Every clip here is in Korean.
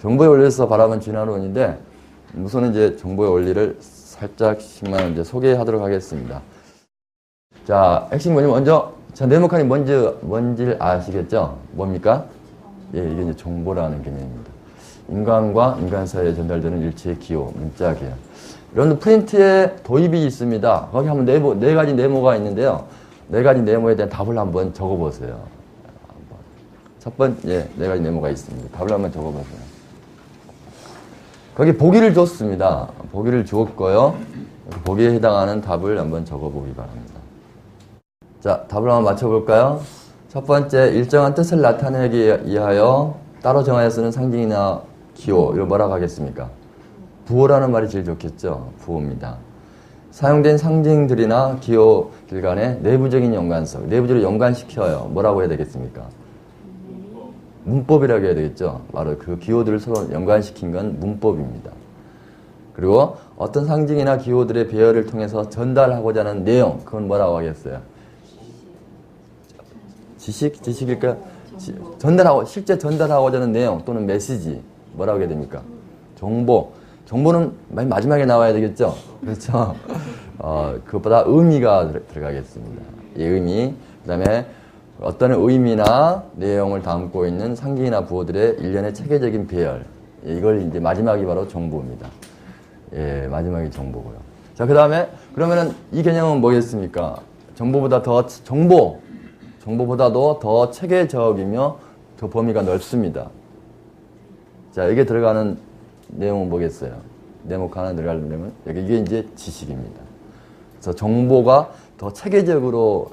정보의 원리에서 바라본 진화론인데, 우선은 이제 정보의 원리를 살짝씩만 이제 소개하도록 하겠습니다. 자, 핵심 뭐냐면 먼저, 자, 네모칸이 뭔지를 아시겠죠? 뭡니까? 예, 이게 이제 정보라는 개념입니다. 인간과 인간 사이에 전달되는 일체의 기호, 문자 계열. 이런 프린트에 도입이 있습니다. 거기 한번 네 가지 네모가 있는데요. 네 가지 네모에 대한 답을 한번 적어보세요. 첫 번째, 네 가지 네모가 있습니다. 답을 한번 적어보세요. 거기 보기를 줬습니다. 보기를 주었고요. 보기에 해당하는 답을 한번 적어보기 바랍니다. 자, 답을 한번 맞춰볼까요? 첫 번째, 일정한 뜻을 나타내기 위하여 따로 정하여 쓰는 상징이나 기호, 이거 뭐라고 하겠습니까? 부호라는 말이 제일 좋겠죠? 부호입니다. 사용된 상징들이나 기호들 간의 내부적인 연관성, 내부적으로 연관시켜요. 뭐라고 해야 되겠습니까? 문법이라고 해야 되겠죠? 바로 그 기호들을 서로 연관시킨 건 문법입니다. 그리고 어떤 상징이나 기호들의 배열을 통해서 전달하고자 하는 내용, 그건 뭐라고 하겠어요? 지식일까? 실제 전달하고자 하는 내용 또는 메시지, 뭐라고 해야 됩니까? 정보. 정보는 맨 마지막에 나와야 되겠죠? 그렇죠? 그것보다 의미가 들어가겠습니다. 이 의미, 그 다음에 어떤 의미나 내용을 담고 있는 상징이나 부호들의 일련의 체계적인 배열. 이걸 이제 마지막이 바로 정보입니다. 예, 마지막이 정보고요. 자, 그 다음에, 그러면은 이 개념은 뭐겠습니까? 정보보다도 더 체계적이며 더 범위가 넓습니다. 자, 이게 들어가는 내용은 뭐겠어요? 네모칸 하나 들어가는 내용은 이게 이제 지식입니다. 그래서 정보가 더 체계적으로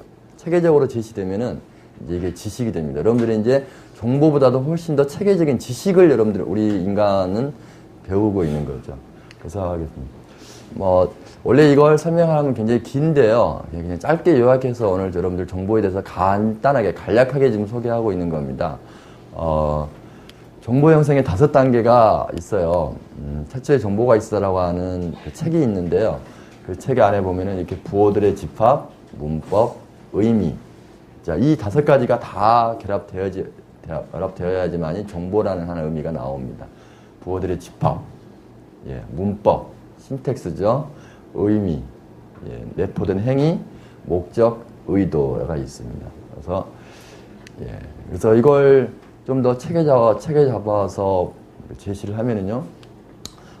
제시되면은 이제 이게 지식이 됩니다. 여러분들이 이제 정보보다도 훨씬 더 체계적인 지식을 우리 인간은 배우고 있는 거죠. 그래서 하겠습니다. 원래 이걸 설명하면 굉장히 긴데요. 그냥 짧게 요약해서 오늘 여러분들 정보에 대해서 간단하게, 간략하게 지금 소개하고 있는 겁니다. 정보 형성의 5단계가 있어요. 태초에 정보가 있어라고 하는 그 책이 있는데요. 그 책 안에 보면은 이렇게 부호들의 집합, 문법, 의미. 자, 이 5가지가 다 결합되어야지만이 정보라는 하나의 의미가 나옵니다. 부호들의 집합, 예, 문법, 신텍스죠. 의미, 예, 내포된 행위, 목적, 의도가 있습니다. 그래서 이걸 좀 더 체계 잡아서 제시를 하면은요,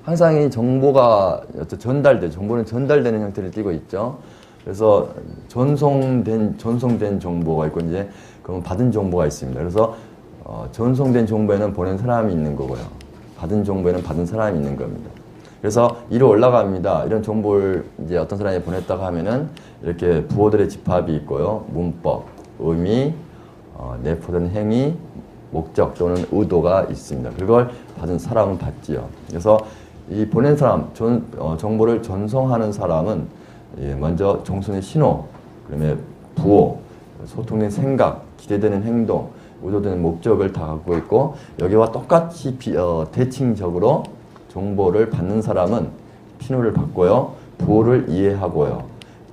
항상 이 정보가 정보는 전달되는 형태를 띠고 있죠. 그래서 전송된 정보가 있고, 이제, 그럼 받은 정보가 있습니다. 그래서, 전송된 정보에는 보낸 사람이 있는 거고요. 받은 정보에는 받은 사람이 있는 겁니다. 그래서 위로 올라갑니다. 이런 정보를 이제 어떤 사람이 보냈다고 하면은 이렇게 부호들의 집합이 있고요. 문법, 의미, 내포된 행위, 목적 또는 의도가 있습니다. 그걸 받은 사람은 받지요. 그래서 이 보낸 사람, 정보를 전송하는 사람은 먼저 정순의 신호, 그다음에 부호, 소통된 생각, 기대되는 행동, 의도되는 목적을 다 갖고 있고, 여기와 똑같이 대칭적으로 정보를 받는 사람은 신호를 받고요, 부호를 이해하고요,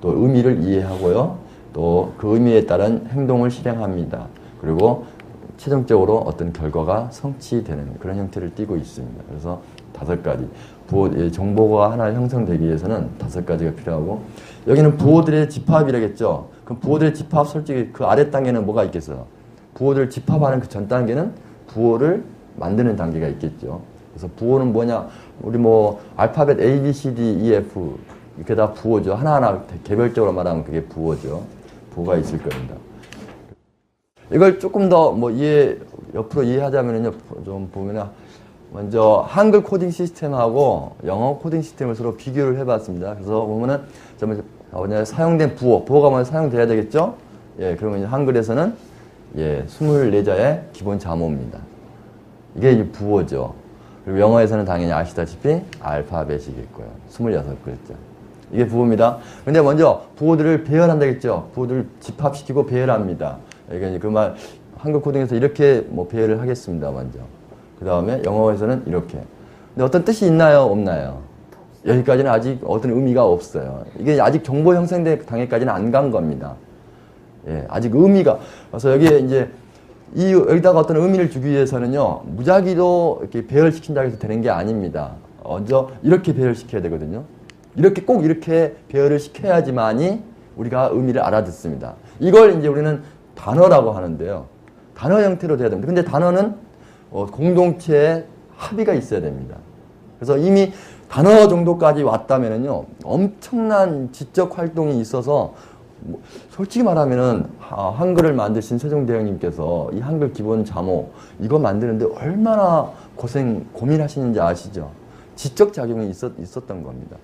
또 의미를 이해하고요, 또 그 의미에 따른 행동을 실행합니다. 그리고 최종적으로 어떤 결과가 성취되는 그런 형태를 띠고 있습니다. 그래서 5가지. 정보가 하나 형성되기 위해서는 5가지가 필요하고, 여기는 부호들의 집합이라겠죠. 그럼 부호들의 집합, 솔직히 그 아래 단계는 뭐가 있겠어요? 부호를 집합하는 그 전 단계는 부호를 만드는 단계가 있겠죠. 그래서 부호는 뭐냐? 우리 알파벳 A, B, C, D, E, F 이렇게 다 부호죠. 하나하나 개별적으로 말하면 그게 부호죠. 부호가 있을 겁니다. 이걸 조금 더 옆으로 이해하자면요, 좀 보면은, 먼저 한글 코딩 시스템하고 영어 코딩 시스템을 서로 비교를 해봤습니다. 그래서 보면은, 사용된 부호가 먼저 사용돼야 되겠죠? 예, 그러면 한글에서는, 24자의 기본 자모입니다. 이게 이제 부호죠. 그리고 영어에서는 당연히 아시다시피 알파벳이겠고요. 26글자. 이게 부호입니다. 근데 먼저 부호들을 배열한다겠죠? 부호들을 집합시키고 배열합니다. 이게 한글 코딩에서 이렇게 배열을 하겠습니다, 먼저. 그 다음에 영어에서는 이렇게. 근데 어떤 뜻이 있나요? 없나요? 여기까지는 아직 어떤 의미가 없어요. 이게 아직 정보 형성된 단계까지는 안 간 겁니다. 예, 아직 의미가. 그래서 여기에 이제 여기다가 어떤 의미를 주기 위해서는요, 무작위로 이렇게 배열시킨다고 해서 되는 게 아닙니다. 먼저 이렇게 배열시켜야 되거든요. 꼭 이렇게 배열을 시켜야지만이 우리가 의미를 알아듣습니다. 이걸 이제 우리는 단어라고 하는데요. 단어 형태로 돼야 됩니다. 근데 단어는 공동체의 합의가 있어야 됩니다. 그래서 이미 단어 정도까지 왔다면은요, 엄청난 지적 활동이 있어서, 솔직히 말하면은, 한글을 만드신 세종대왕님께서 이 한글 기본 자모, 이거 만드는데 얼마나 고민하시는지 아시죠? 지적 작용이 있었던 겁니다.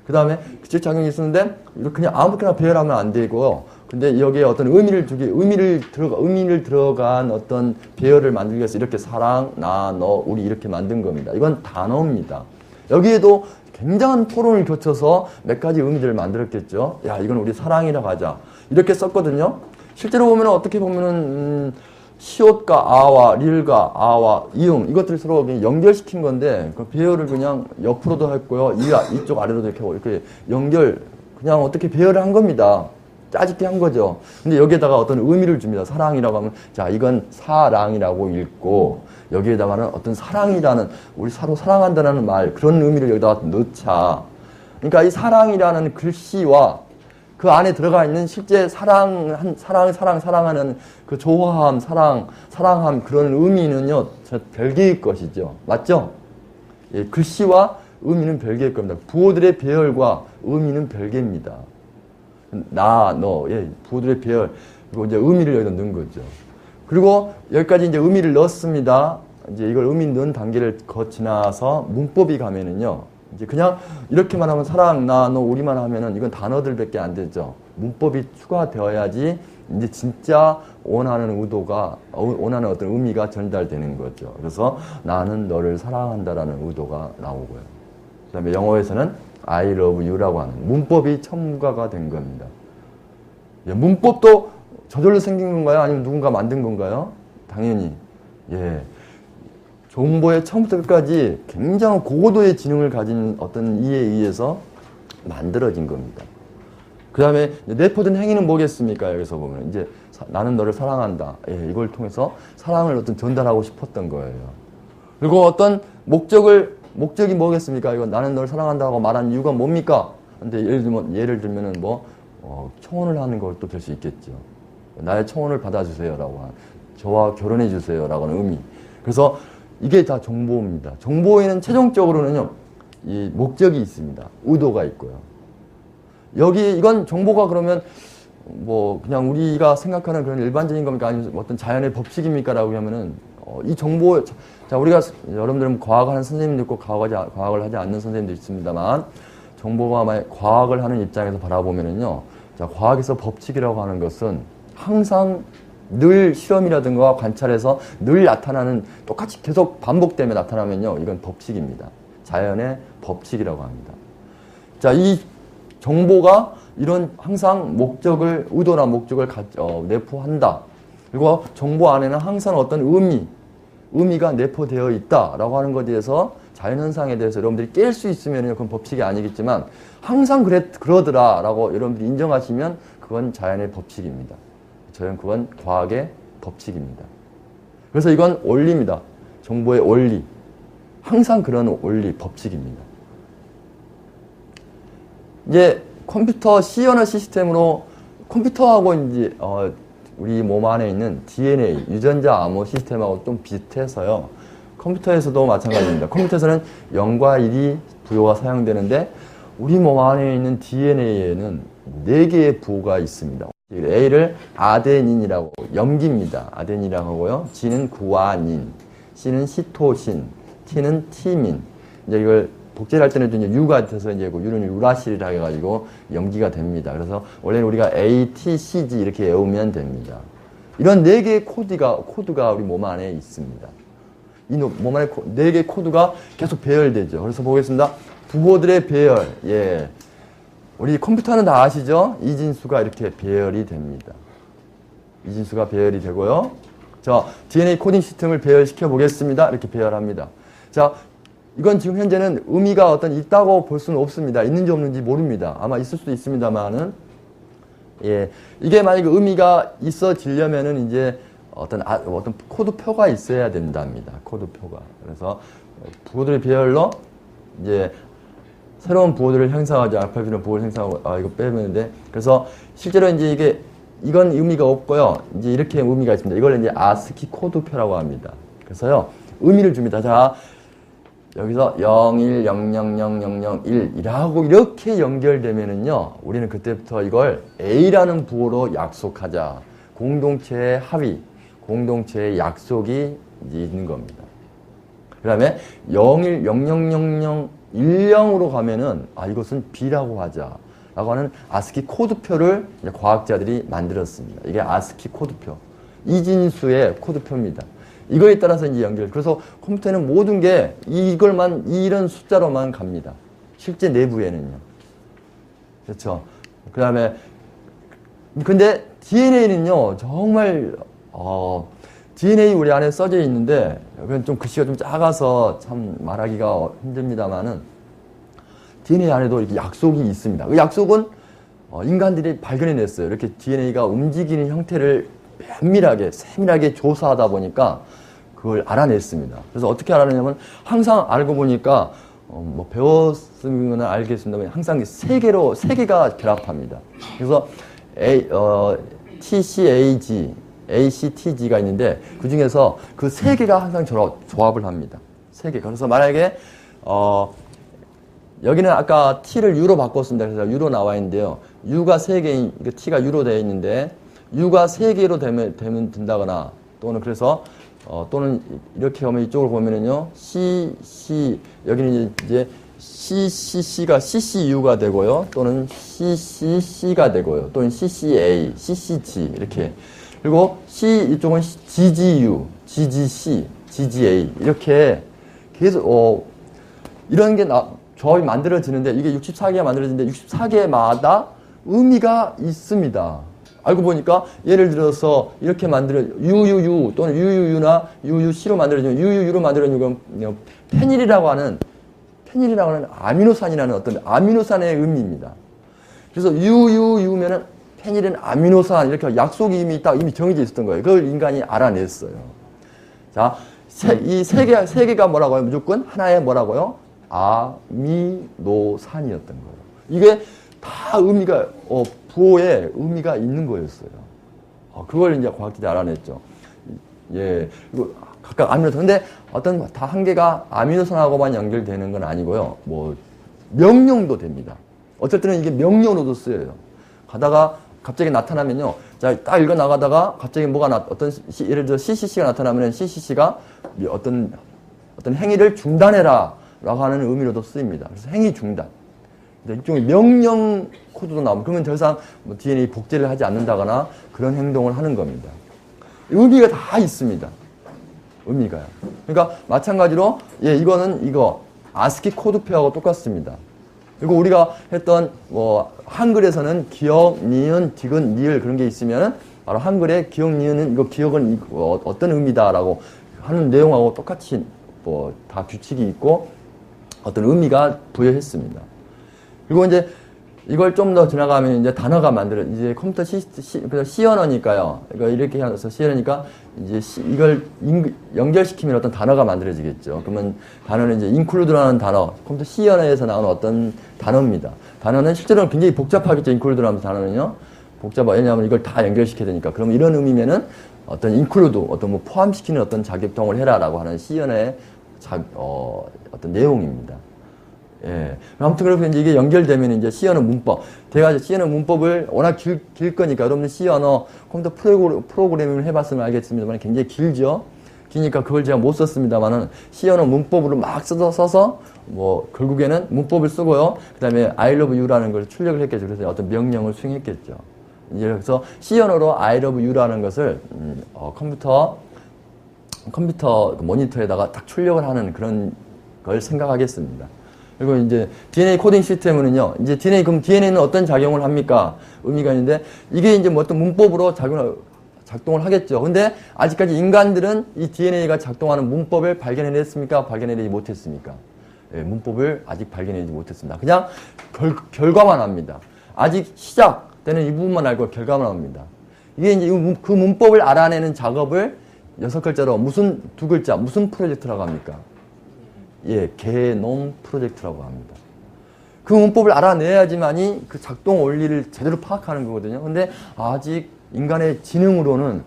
그 다음에 지적 작용이 있었는데, 그냥 아무렇게나 배열하면 안 되고, 근데 여기에 어떤 의미를 들어간 어떤 배열을 만들기 위해서 이렇게 사랑, 나, 너, 우리 이렇게 만든 겁니다. 이건 단어입니다. 여기에도 굉장한 토론을 거쳐서 몇 가지 의미들을 만들었겠죠. 야, 이건 우리 사랑이라고 하자. 이렇게 썼거든요. 실제로 보면 어떻게 보면은, 시옷과 아와, 릴과 아와, 이응, 이것들을 서로 연결시킨 건데, 그 배열을 그냥 옆으로도 했고요. 이쪽 아래로도 이렇게 하고, 이렇게 그냥 어떻게 배열을 한 겁니다. 짜집게 한 거죠. 근데 여기에다가 어떤 의미를 줍니다. 사랑이라고 하면, 자, 이건 사랑이라고 읽고, 여기에다가는 어떤 사랑이라는, 우리 서로 사랑한다는 말, 그런 의미를 여기다가 넣자. 그러니까 이 사랑이라는 글씨와 그 안에 들어가 있는 실제 사랑하는 그 조화함, 사랑함, 그런 의미는요, 별개의 것이죠. 맞죠? 예, 글씨와 의미는 별개일 겁니다. 부호들의 배열과 의미는 별개입니다. 나, 너, 예, 부호들의 배열, 그리고 이제 의미를 여기다 넣은 거죠. 그리고 여기까지 이제 의미를 넣었습니다. 이제 이걸 의미 넣은 단계를 지나서 문법이 가면은요, 이제 그냥 이렇게만 하면 사랑, 나, 너, 우리만 하면은 이건 단어들밖에 안 되죠. 문법이 추가되어야지 이제 진짜 원하는 어떤 의미가 전달되는 거죠. 그래서 나는 너를 사랑한다라는 의도가 나오고요. 그 다음에 영어에서는 I love you라고 하는 문법이 첨가가 된 겁니다. 예, 문법도 저절로 생긴 건가요? 아니면 누군가 만든 건가요? 당연히. 예. 정보의 처음부터 끝까지 굉장한 고도의 지능을 가진 어떤 이에 의해서 만들어진 겁니다. 그 다음에 내포된 행위는 뭐겠습니까? 여기서 보면 이제 나는 너를 사랑한다. 예, 이걸 통해서 사랑을 어떤 전달하고 싶었던 거예요. 그리고 어떤 목적이 뭐겠습니까? 이거 나는 너를 사랑한다고 말한 이유가 뭡니까? 근데 예를 들면은 청혼을 하는 것도 될 수 있겠죠. 나의 청혼을 받아주세요라고 저와 결혼해 주세요라고 하는 의미. 그래서 이게 다 정보입니다. 정보에는 최종적으로는요, 이 목적이 있습니다. 의도가 있고요. 이건 정보가 그러면 그냥 우리가 생각하는 그런 일반적인 겁니까? 아니면 어떤 자연의 법칙입니까? 라고 하면은, 이 정보, 자, 여러분들은 과학하는 선생님도 있고, 과학을 하지 않는 선생님도 있습니다만, 정보가 과학을 하는 입장에서 바라보면은요, 자, 과학에서 법칙이라고 하는 것은 항상 늘 실험이라든가 관찰해서 늘 나타나는, 똑같이 계속 반복되며 나타나면요, 이건 법칙입니다. 자연의 법칙이라고 합니다. 자, 이 정보가 이런 항상 의도나 목적을 내포한다. 그리고 정보 안에는 항상 어떤 의미가 내포되어 있다라고 하는 것에 대해서 자연현상에 대해서 여러분들이 깰 수 있으면 그건 법칙이 아니겠지만 항상 그러더라라고 여러분들이 인정하시면 그건 자연의 법칙입니다. 그건 과학의 법칙입니다. 그래서 이건 원리입니다. 정보의 원리. 항상 그런 원리, 법칙입니다. 이제 컴퓨터 C언어 시스템으로 컴퓨터하고 이제 우리 몸 안에 있는 DNA, 유전자 암호 시스템하고 좀 비슷해서요. 컴퓨터에서도 마찬가지입니다. 컴퓨터에서는 0과 1이 부호가 사용되는데 우리 몸 안에 있는 DNA에는 4개의 부호가 있습니다. A를 아데닌이라고, 염기입니다. 아데닌이라고 하고요. G는 구아닌, C는 시토신, T는 티민. 이제 이걸 복제를 할 때는 이제 U가 돼서 이제 U는 우라실이라 해가지고 염기가 됩니다. 그래서 원래는 우리가 A, T, C, G 이렇게 외우면 됩니다. 이런 4개의 코드가 우리 몸 안에 있습니다. 이 몸 안에 4개의 코드가 계속 배열되죠. 그래서 보겠습니다. 부호들의 배열. 예. 우리 컴퓨터는 다 아시죠? 이진수가 이렇게 배열이 됩니다. 이진수가 배열이 되고요. 자, DNA 코딩 시스템을 배열시켜 보겠습니다. 이렇게 배열합니다. 자, 이건 지금 현재는 의미가 있다고 볼 수는 없습니다. 있는지 없는지 모릅니다. 아마 있을 수도 있습니다만은, 예. 이게 만약에 의미가 있어지려면은 이제, 어떤 코드표가 있어야 된답니다. 코드표가. 그래서 부호들의 배열로 이제 새로운 부호들을 형성하죠. 알파벳이나 부호를 형성하고, 이거 빼면 돼. 그래서 실제로 이제 이건 의미가 없고요. 이제 이렇게 의미가 있습니다. 이걸 이제 아스키 코드표라고 합니다. 그래서요, 의미를 줍니다. 자, 여기서 01, 000001이라고 이렇게 연결되면은요, 우리는 그때부터 이걸 A라는 부호로 약속하자. 공동체의 합의, 공동체의 약속이 이제 있는 겁니다. 그 다음에 01, 000010으로 가면은, 이것은 B라고 하자. 라고 하는 아스키 코드표를 이제 과학자들이 만들었습니다. 이게 아스키 코드표. 이진수의 코드표입니다. 이거에 따라서 이제 그래서 컴퓨터에는 모든 게 이런 숫자로만 갑니다. 실제 내부에는요. 그렇죠. 그 다음에, 근데 DNA는요, 정말, DNA 우리 안에 써져 있는데, 이건 좀 글씨가 좀 작아서 참 말하기가 힘듭니다만은, DNA 안에도 이렇게 약속이 있습니다. 그 약속은 인간들이 발견해냈어요. 이렇게 DNA가 움직이는 형태를 면밀하게, 세밀하게 조사하다 보니까 그걸 알아냈습니다. 그래서 어떻게 알아내냐면 항상 알고 보니까 배웠으면 알겠습니다만 항상 세 개가 결합합니다. 그래서 TCAG, ACTG가 있는데 그 중에서 그 세 개가 항상 조합을 합니다. 세 개가. 그래서 만약에 여기는 아까 T를 U로 바꿨습니다. 그래서 U로 나와 있는데요. U가 3개, T가 U로 되어 있는데, U가 3개로 되면 된다거나, 또는 그래서, 또는 이렇게 하면 이쪽으로 보면은요, 여기는 이제 CCC가 CCU가 되고요, 또는 CCC가 되고요, 또는 CCA, CCG, 이렇게. 그리고 이쪽은 GGU, GGC, GGA, 이렇게 계속, 이런 게 조합이 만들어지는데 이게 64개가 만들어지는데 64개마다 의미가 있습니다. 알고 보니까 예를 들어서 이렇게 UUU 또는 UUU나 UUC로 만들어지면 UUU로 만들어지는 건 페닐이라고 하는 아미노산이라는 어떤 아미노산의 의미입니다. 그래서 UUU면은 페닐은 아미노산 이렇게 약속이 이미 정해져 있었던 거예요. 그걸 인간이 알아냈어요. 자, 이 세 개가 뭐라고요? 무조건 하나의 뭐라고요? 아미노산이었던 거예요. 이게 다 의미가, 부호에 의미가 있는 거였어요. 그걸 이제 과학자들이 알아냈죠. 예. 그리고 각각 아미노산. 근데 다 한 개가 아미노산하고만 연결되는 건 아니고요. 명령도 됩니다. 어쩔 때는 이게 명령으로도 쓰여요. 가다가 갑자기 나타나면요. 자, 딱 읽어 나가다가 갑자기 예를 들어 CCC가 나타나면 CCC가 어떤 행위를 중단해라. 라고 하는 의미로도 쓰입니다. 그래서 행위 중단. 일종의 명령 코드도 나오면 그러면 더 이상 DNA 복제를 하지 않는다거나 그런 행동을 하는 겁니다. 의미가 다 있습니다. 의미가요. 그러니까 마찬가지로 이거는 아스키 코드표하고 똑같습니다. 그리고 우리가 했던 한글에서는 기억, 니은, 디귿, 니을 그런 게 있으면은 바로 한글에 기억, 니은은 기억은 어떤 의미다라고 하는 내용하고 똑같이 다 규칙이 있고 어떤 의미가 부여했습니다. 그리고 이제 이걸 좀 더 지나가면 이제 단어가 이제 컴퓨터 C 언어니까요. 이렇게 해서 C 언어니까 이제 이걸 연결시키면 어떤 단어가 만들어지겠죠. 그러면 단어는 이제 include라는 단어, 컴퓨터 C 언어에서 나오는 어떤 단어입니다. 단어는 실제로는 굉장히 복잡하겠죠. include라는 단어는요. 왜냐하면 이걸 다 연결시켜야 되니까. 그럼 이런 의미면은 어떤 include, 포함시키는 어떤 자격동을 해라라고 하는 C 언어의 어떤 내용입니다. 예. 아무튼 그렇게 이게 연결되면 이제 C 언어 문법. 제가 C 언어 문법을 워낙 길 거니까 여러분들 C 언어 컴퓨터 프로그래밍을 해봤으면 알겠습니다만 굉장히 길죠. 기니까 그걸 제가 못 썼습니다만은 C 언어 문법으로 막 써서 결국에는 문법을 쓰고요. 그 다음에 I love you라는 걸 출력을 했겠죠. 그래서 어떤 명령을 수행했겠죠. 이제 그래서 C 언어로 I love you라는 것을 컴퓨터 모니터에다가 딱 출력을 하는 그런 걸 생각하겠습니다. 그리고 이제 DNA 코딩 시스템은요, 이제 그럼 DNA는 어떤 작용을 합니까? 의미가 있는데, 이게 이제 어떤 문법으로 작동을 하겠죠. 근데 아직까지 인간들은 이 DNA가 작동하는 문법을 발견해냈습니까? 발견해내지 못했습니까? 예, 문법을 아직 발견해내지 못했습니다. 그냥 결과만 합니다. 아직 시작되는 이 부분만 알고 결과만 합니다. 이게 이제 그 문법을 알아내는 작업을 6글자로 무슨 2글자, 무슨 프로젝트라고 합니까? 예, 개놈 프로젝트라고 합니다. 그 문법을 알아내야지만이 그 작동 원리를 제대로 파악하는 거거든요. 근데 아직 인간의 지능으로는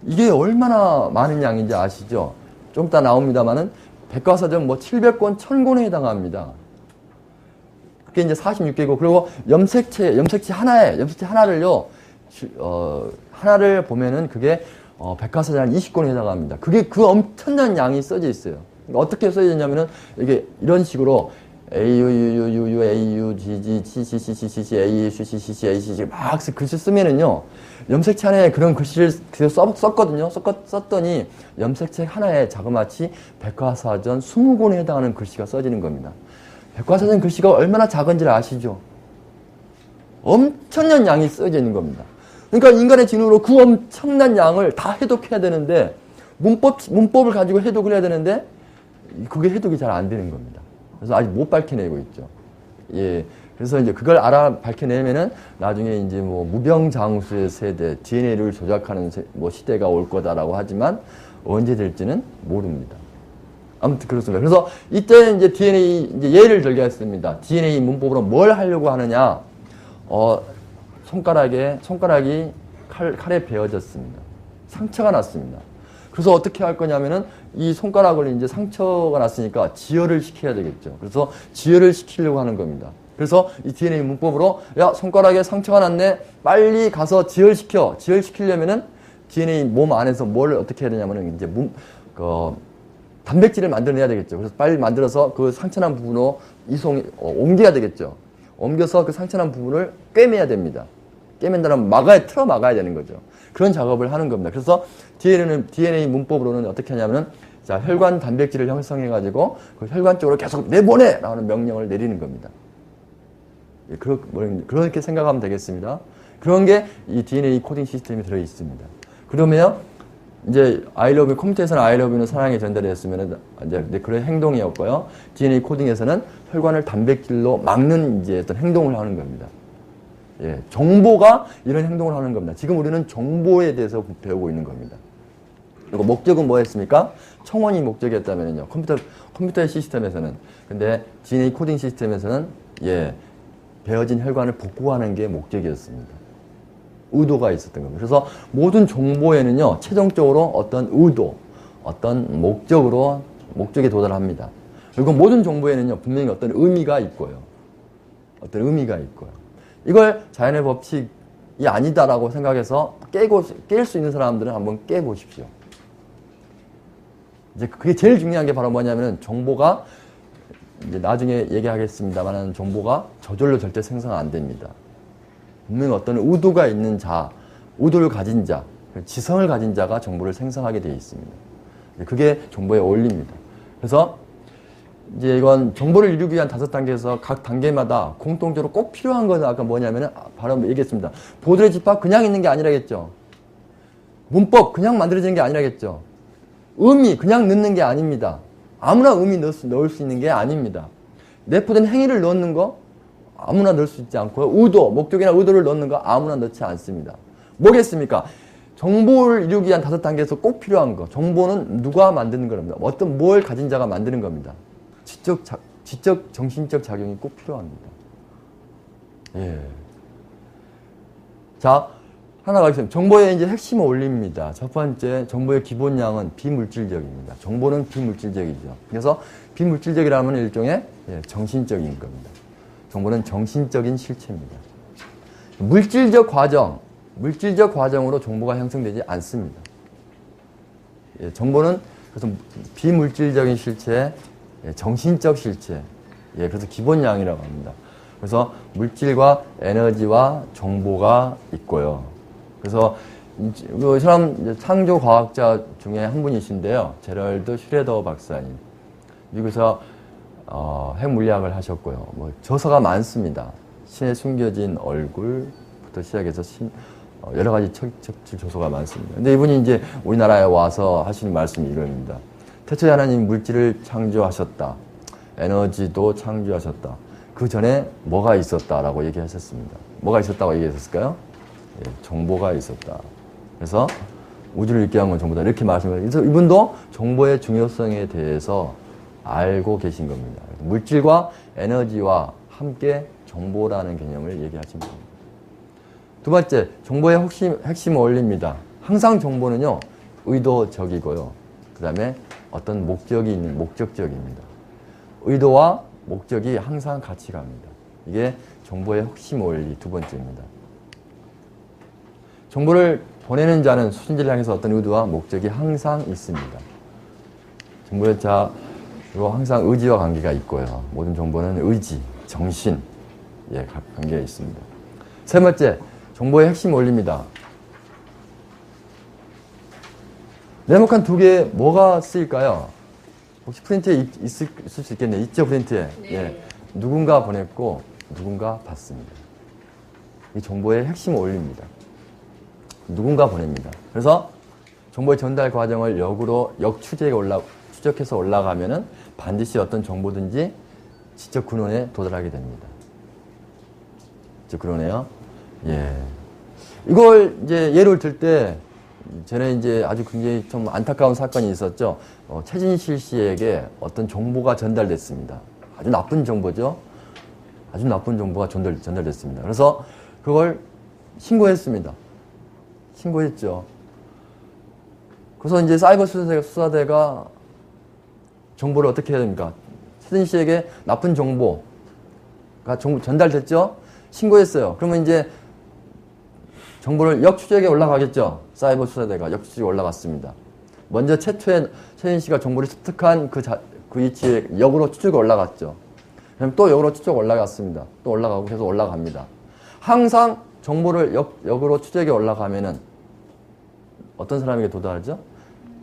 이게 얼마나 많은 양인지 아시죠? 좀 이따 나옵니다만은 백과사전 뭐 700권, 1000권에 해당합니다. 그게 이제 46개고, 그리고 염색체 하나를요, 하나를 보면은 그게 백과사전 20권에 해당합니다. 그게 그 엄청난 양이 써져 있어요. 그러니까 어떻게 써져 있냐면은 이게 이런 식으로 A, U, U, U, U, A, U, G, G, C, C, C, C, C, C, A, C, C, C, C, A, C, C 막 글씨 쓰면은요, 염색체 하나에 그런 글씨를 썼거든요. 썼더니 염색책 하나에 자그마치 백과사전 20권에 해당하는 글씨가 써지는 겁니다. 백과사전 글씨가 얼마나 작은지를 아시죠? 엄청난 양이 써져 있는 겁니다. 그러니까 인간의 지능으로 그 엄청난 양을 다 해독해야 되는데, 문법을 가지고 해독을 해야 되는데, 그게 해독이 잘 안 되는 겁니다. 그래서 아직 못 밝혀내고 있죠. 예. 그래서 이제 그걸 밝혀내면은 나중에 이제 뭐 무병장수의 세대, DNA를 조작하는 뭐 시대가 올 거다라고 하지만 언제 될지는 모릅니다. 아무튼 그렇습니다. 그래서 이때 이제 DNA, 이제 예를 들겠습니다. DNA 문법으로 뭘 하려고 하느냐? 손가락이 칼에 베어졌습니다. 상처가 났습니다. 그래서 어떻게 할 거냐면은 이 손가락을 이제 상처가 났으니까 지혈을 시켜야 되겠죠. 그래서 지혈을 시키려고 하는 겁니다. 그래서 이 DNA 문법으로 야, 손가락에 상처가 났네. 빨리 가서 지혈시켜. 지혈시키려면은 DNA 몸 안에서 뭘 어떻게 해야 되냐면은 이제 단백질을 만들어내야 되겠죠. 그래서 빨리 만들어서 그 상처난 부분으로 옮겨야 되겠죠. 옮겨서 그 상처난 부분을 꿰매야 됩니다. 꿰맨다면 틀어 막아야 되는 거죠. 그런 작업을 하는 겁니다. 그래서 DNA 문법으로는 어떻게 하냐면은 자, 혈관 단백질을 형성해가지고 그 혈관 쪽으로 계속 내보내! 라는 명령을 내리는 겁니다. 예, 그렇게 생각하면 되겠습니다. 그런 게 이 DNA 코딩 시스템이 들어 있습니다. 그러면 이제 컴퓨터에서는 I love you는 사랑이 전달되었으면 이제 그런 행동이었고요. DNA 코딩에서는 혈관을 단백질로 막는 이제 어떤 행동을 하는 겁니다. 예, 정보가 이런 행동을 하는 겁니다. 지금 우리는 정보에 대해서 배우고 있는 겁니다. 그리고 목적은 뭐였습니까? 청원이 목적이었다면요. 컴퓨터의 시스템에서는. 근데 DNA 코딩 시스템에서는 예, 베어진 혈관을 복구하는 게 목적이었습니다. 의도가 있었던 겁니다. 그래서 모든 정보에는요, 최종적으로 어떤 의도, 어떤 목적에 도달합니다. 그리고 모든 정보에는요, 분명히 어떤 의미가 있고요. 이걸 자연의 법칙이 아니다라고 생각해서 깰 수 있는 사람들은 한번 깨보십시오. 이제 그게 제일 중요한 게 바로 뭐냐면은 정보가, 이제 나중에 얘기하겠습니다만 정보가 저절로 절대 생성은 안 됩니다. 분명히 어떤 의도가 있는 의도를 가진 자, 지성을 가진 자가 정보를 생성하게 되어 있습니다. 그게 정보의 원리입니다. 그래서 이제 이건 정보를 이루기 위한 5단계에서 각 단계마다 공통적으로 꼭 필요한 것은 아까 뭐냐면은 바로 얘기했습니다. 보드레 집합 그냥 있는 게 아니라겠죠. 문법 그냥 만들어지는 게 아니라겠죠. 의미 그냥 넣는 게 아닙니다. 아무나 의미 넣을 수 있는 게 아닙니다. 내포된 행위를 넣는 거 아무나 넣을 수 있지 않고요. 목적이나 의도를 넣는 거 아무나 넣지 않습니다. 뭐겠습니까? 정보를 이루기 위한 5단계에서 꼭 필요한 거. 정보는 누가 만드는 겁니다. 뭘 가진 자가 만드는 겁니다. 지적, 정신적 작용이 꼭 필요합니다. 예. 자, 하나가 있습니다. 정보의 이제 핵심 원리입니다. 첫 번째, 정보의 기본량은 비물질적입니다. 정보는 비물질적이죠. 그래서 비물질적이라면 일종의 정신적인 겁니다. 정보는 정신적인 실체입니다. 물질적 과정으로 정보가 형성되지 않습니다. 예, 정보는 그래서 비물질적인 실체, 정신적 실체, 그래서 기본량이라고 합니다. 그래서 물질과 에너지와 정보가 있고요. 그래서 이 사람 창조 과학자 중에 한 분이신데요, 제럴드 슈레더 박사님. 미국에서 핵물리학을 하셨고요. 저서가 많습니다. 신의 숨겨진 얼굴부터 시작해서 여러 가지 척질 저서가 많습니다. 근데 이분이 이제 우리나라에 와서 하시는 말씀이 이겁니다. 태초에 하나님 물질을 창조하셨다. 에너지도 창조하셨다. 그 전에 뭐가 있었다라고 얘기하셨습니다. 뭐가 있었다고 얘기하셨을까요? 예, 정보가 있었다. 그래서 우주를 있게 한 건 정보다. 이렇게 말씀을. 그래서 이분도 정보의 중요성에 대해서 알고 계신 겁니다. 물질과 에너지와 함께 정보라는 개념을 얘기하신 겁니다. 두 번째, 정보의 핵심 원리입니다. 항상 정보는요, 의도적이고요. 그 다음에 어떤 목적이 있는 목적적입니다. 의도와 목적이 항상 같이 갑니다. 이게 정보의 핵심 원리 두 번째입니다. 정보를 보내는 자는 수신자를 향해서 어떤 의도와 목적이 항상 있습니다. 정보의 자로 항상 의지와 관계가 있고요. 모든 정보는 의지, 정신, 예, 관계가 있습니다. 세 번째, 정보의 핵심 원리입니다. 네모칸 두 개 뭐가 쓰일까요? 혹시 프린트에 있을 수 있겠네요. 있죠, 프린트에. 네. 예. 누군가 보냈고 누군가 받습니다. 이 정보의 핵심 원리입니다. 누군가 보냅니다. 그래서 정보의 전달 과정을 추적해서 올라가면은 반드시 어떤 정보든지 지적 근원에 도달하게 됩니다. 지적 근원에요. 예. 이걸 이제 예를 들 때 전에 이제 아주 굉장히 좀 안타까운 사건이 있었죠. 최진실 씨에게 어떤 정보가 전달됐습니다. 아주 나쁜 정보죠. 아주 나쁜 정보가 전달됐습니다. 그래서 그걸 신고했습니다. 신고했죠. 그래서 이제 사이버 수사대가 정보를 어떻게 해야 됩니까? 최진실 씨에게 나쁜 정보가 전달됐죠. 신고했어요. 그러면 이제 정보를 역추적에 올라가겠죠. 사이버 수사대가 역추적에 올라갔습니다. 먼저 최초에 최진 씨가 정보를 습득한 그 위치에 역으로 추적에 올라갔죠. 그럼 또 역으로 추적 올라갔습니다. 또 올라가고 계속 올라갑니다. 항상 정보를 역으로 추적에 올라가면은 어떤 사람에게 도달하죠?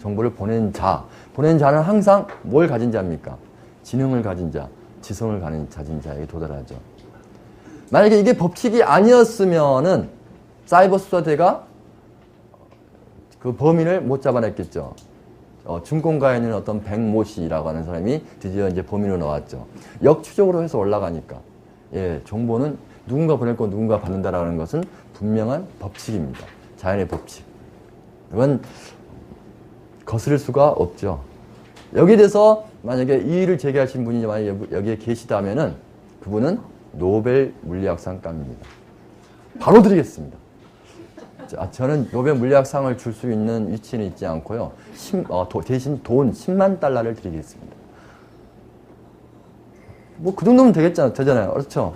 정보를 보낸 자는 항상 뭘 가진 자입니까? 지능을 가진 자, 지성을 가진 자에게 도달하죠. 만약에 이게 법칙이 아니었으면은 사이버 수사대가 그 범인을 못 잡아냈겠죠. 증권가에 있는 어떤 백모 씨라고 하는 사람이 드디어 이제 범인으로 나왔죠. 역추적으로 해서 올라가니까. 예, 정보는 누군가 보냈고 누군가 받는다라는 것은 분명한 법칙입니다. 자연의 법칙. 이건 거스를 수가 없죠. 여기에 대해서 만약에 이의를 제기하신 분이 만약에 여기에 계시다면은 그분은 노벨 물리학상감입니다. 바로 드리겠습니다. 저는 노벨 물리학상을 줄 수 있는 위치는 있지 않고요. 대신 돈 10만 달러를 드리겠습니다. 뭐 그 정도면 되잖아요. 그렇죠?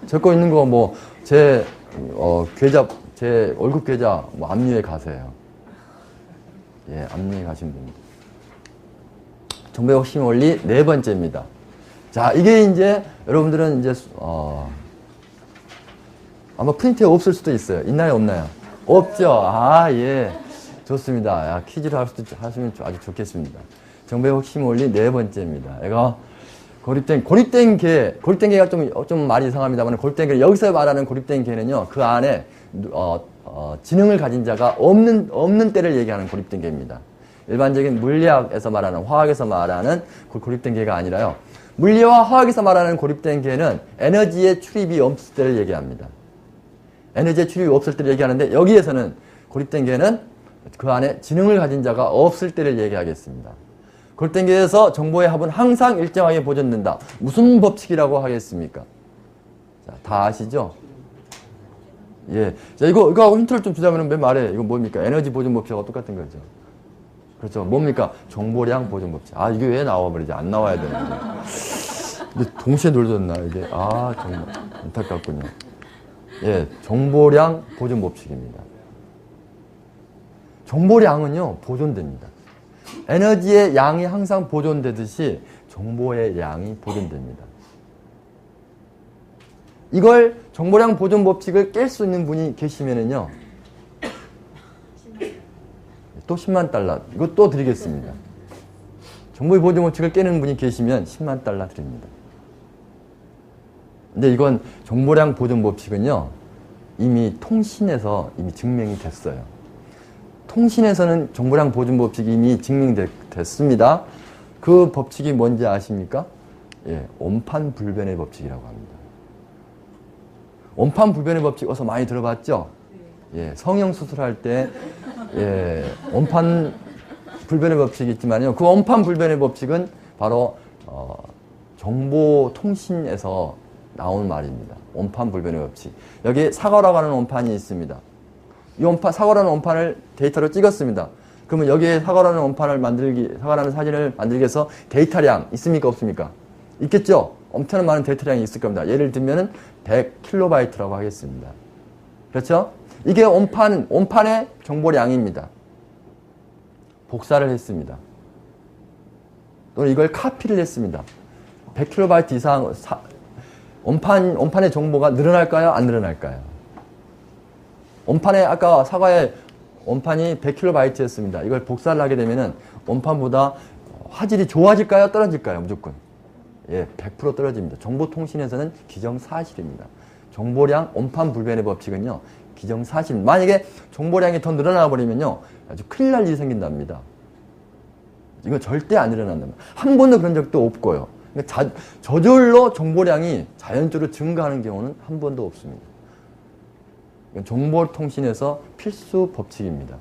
제 거 있는 거 뭐 제 월급 계좌 뭐 압류에 가세요. 예, 압류에 가신 분입니다. 정보의 핵심 원리 네 번째입니다. 자, 이게 이제 여러분들은 이제 아마 프린트에 없을 수도 있어요. 있나요, 없나요? 없죠. 아, 예. 좋습니다. 야, 퀴즈를 하시면 아주 좋겠습니다. 정보의 핵심 원리 네 번째입니다. 얘가 고립된 개가 좀 말이 이상합니다만, 고립된 개, 여기서 말하는 고립된 개는요, 그 안에, 지능을 가진 자가 없는 때를 얘기하는 고립된 개입니다. 일반적인 물리학에서 말하는, 화학에서 말하는 고립된 개가 아니라요, 물리와 화학에서 말하는 고립된 개는 에너지의 출입이 없을 때를 얘기합니다. 에너지의 출입이 없을 때를 얘기하는데, 여기에서는 고립된 개는 그 안에 지능을 가진 자가 없을 때를 얘기하겠습니다. 고립된 개에서 정보의 합은 항상 일정하게 보존된다. 무슨 법칙이라고 하겠습니까? 자, 다 아시죠? 예. 자, 이거하고 힌트를 좀 주자면 맨 말에, 이거 뭡니까? 에너지 보존 법칙하고 똑같은 거죠. 그렇죠. 뭡니까? 정보량 보존 법칙. 아, 이게 왜 나와버리지? 안 나와야 되는데. 근데 동시에 놀졌나, 이게. 아, 정말 안타깝군요. 예, 정보량 보존 법칙입니다. 정보량은요, 보존됩니다. 에너지의 양이 항상 보존되듯이 정보의 양이 보존됩니다. 이걸 정보량 보존 법칙을 깰 수 있는 분이 계시면은요, 또 10만 달러, 이거 또 드리겠습니다. 정보의 보존 법칙을 깨는 분이 계시면 10만 달러 드립니다. 근데 이건 정보량 보존 법칙은요, 이미 통신에서 이미 증명이 됐어요. 통신에서는 정보량 보존 법칙이 이미 증명됐습니다. 그 법칙이 뭔지 아십니까? 예, 원판불변의 법칙이라고 합니다. 원판불변의 법칙 어서 많이 들어봤죠? 예, 성형 수술할 때, 예, 원판 불변의 법칙이 있지만요. 그 원판 불변의 법칙은 바로, 정보통신에서 나온 말입니다. 원판 불변의 법칙. 여기 사과라고 하는 원판이 있습니다. 이 원판, 사과라는 원판을 데이터로 찍었습니다. 그러면 여기에 사과라는 원판을 사과라는 사진을 만들기 위해서 데이터량 있습니까? 없습니까? 있겠죠? 엄청난 많은 데이터량이 있을 겁니다. 예를 들면은 100kB라고 하겠습니다. 그렇죠? 이게 원판의 정보량입니다. 복사를 했습니다. 또는 이걸 카피를 했습니다. 100kB 이상, 원판의 정보가 늘어날까요? 안 늘어날까요? 아까 사과의 원판이 100kB였습니다. 이걸 복사를 하게 되면은 원판보다 화질이 좋아질까요? 떨어질까요? 무조건. 예, 100% 떨어집니다. 정보통신에서는 기정사실입니다. 정보량 원판 불변의 법칙은요, 기정사실. 만약에 정보량이 더 늘어나 버리면요, 아주 큰일 날 일이 생긴답니다. 이건 절대 안 일어난답니다. 한 번도 그런 적도 없고요. 그러니까 저절로 정보량이 자연적으로 증가하는 경우는 한 번도 없습니다. 정보통신에서 필수 법칙입니다.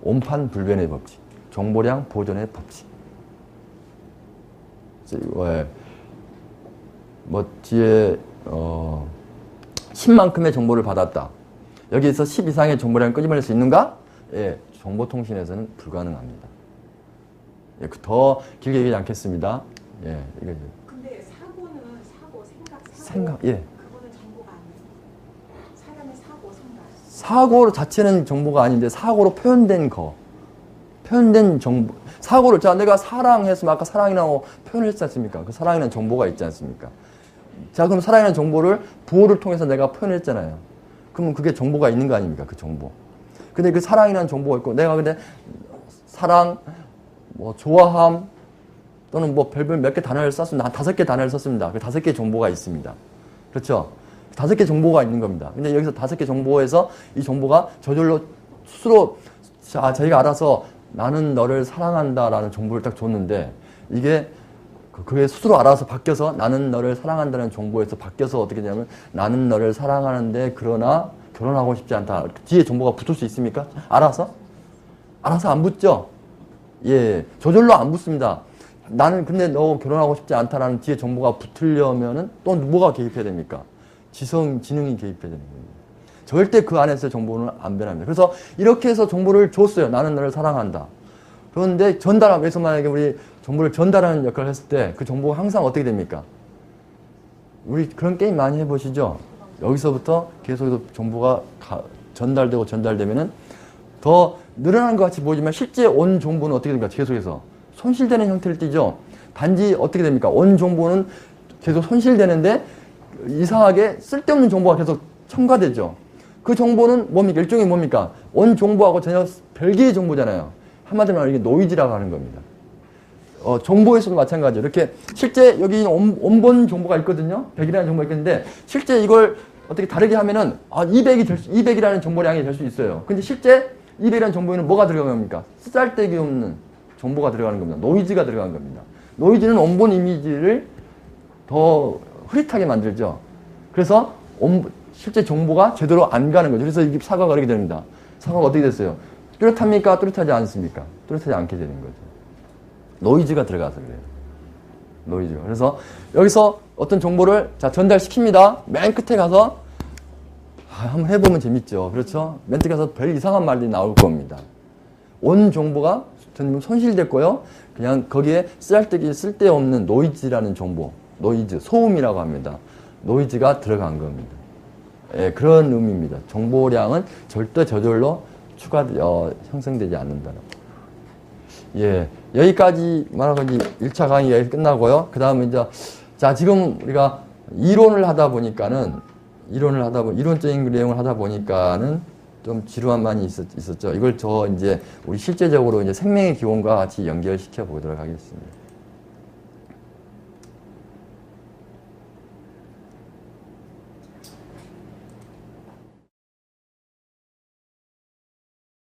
원판 불변의 법칙, 정보량 보존의 법칙. 뭐 뒤에 10만큼의 정보를 받았다. 여기에서 10 이상의 정보량을 끄집어낼 수 있는가? 예, 정보통신에서는 불가능합니다. 예, 더 길게 얘기하지 않겠습니다. 예, 이거. 근데 사고는 생각, 예. 그거는 정보가 아니에요. 사람의 생각. 사고 자체는 정보가 아닌데 사고로 표현된 정보. 사고를 내가 사랑했으면 아까 사랑이라고 표현을 했지 않습니까? 그 사랑이라는 정보가 있지 않습니까? 자, 그럼 사랑이라는 정보를 부호를 통해서 내가 표현했잖아요. 그러면 그게 정보가 있는 거 아닙니까? 그 정보. 근데 그 사랑이라는 정보가 있고 내가 근데 사랑, 뭐 좋아함 또는 뭐 별별 몇 개 단어를 썼습니다. 한 5개 단어를 썼습니다. 그 5개 정보가 있습니다. 그렇죠? 5개 정보가 있는 겁니다. 근데 여기서 5개 정보에서 이 정보가 저절로 스스로 저희가 알아서 나는 너를 사랑한다라는 정보를 딱 줬는데 이게 그게 스스로 알아서 바뀌어서 나는 너를 사랑한다는 정보에서 바뀌어서 어떻게 되냐면 나는 너를 사랑하는데 그러나 결혼하고 싶지 않다. 뒤에 정보가 붙을 수 있습니까? 알아서 안 붙죠? 예, 저절로 안 붙습니다. 나는 근데 너 결혼하고 싶지 않다라는 뒤에 정보가 붙으려면은 또 뭐가 개입해야 됩니까? 지능이 개입해야 되는 겁니다. 절대 그 안에서 정보는 안 변합니다. 그래서 이렇게 해서 정보를 줬어요. 나는 너를 사랑한다. 그런데 전달하면서 만약에 우리 정보를 전달하는 역할을 했을 때 그 정보가 항상 어떻게 됩니까? 우리 그런 게임 많이 해보시죠? 여기서부터 계속 정보가 전달되면은 더 늘어나는 것 같이 보이지만 실제 온 정보는 어떻게 됩니까? 계속해서 손실되는 형태를 띠죠. 단지 어떻게 됩니까? 온 정보는 계속 손실되는데 이상하게 쓸데없는 정보가 계속 첨가되죠. 그 정보는 뭡니까? 일종의 뭡니까? 온 정보하고 전혀 별개의 정보잖아요. 한마디로 말하면 이게 노이즈라고 하는 겁니다. 정보에서도 마찬가지죠. 이렇게 실제 여기 원본 정보가 있거든요. 100이라는 정보가 있는데 실제 이걸 어떻게 다르게 하면은 200이라는 정보량이 될 수 있어요. 근데 실제 200이라는 정보에는 뭐가 들어가는 겁니까? 쓰잘데기 없는 정보가 들어가는 겁니다. 노이즈가 들어가는 겁니다. 노이즈는 원본 이미지를 더 흐릿하게 만들죠. 그래서 실제 정보가 제대로 안 가는 거죠. 그래서 이게 사과가 그렇게 됩니다. 사과가 어떻게 됐어요? 뚜렷합니까? 뚜렷하지 않습니까? 뚜렷하지 않게 되는 거죠. 노이즈가 들어가서 그래요. 노이즈가. 그래서 여기서 어떤 정보를 전달시킵니다. 맨 끝에 가서 한번 해보면 재밌죠. 그렇죠? 맨 끝에 가서 별 이상한 말들이 나올 겁니다. 온 정보가 전부 손실됐고요. 그냥 거기에 쓸데없는 노이즈라는 정보, 노이즈, 소음이라고 합니다. 노이즈가 들어간 겁니다. 예, 그런 의미입니다. 정보량은 절대 저절로 형성되지 않는다는 거. 예, 여기까지 말하고 이제 1차 강의가 끝나고요. 그 다음에 이제, 지금 우리가 이론적인 내용을 하다 보니까는 좀 지루한 많이 있었죠. 이걸 우리 실제적으로 이제 생명의 기원과 같이 연결시켜 보도록 하겠습니다.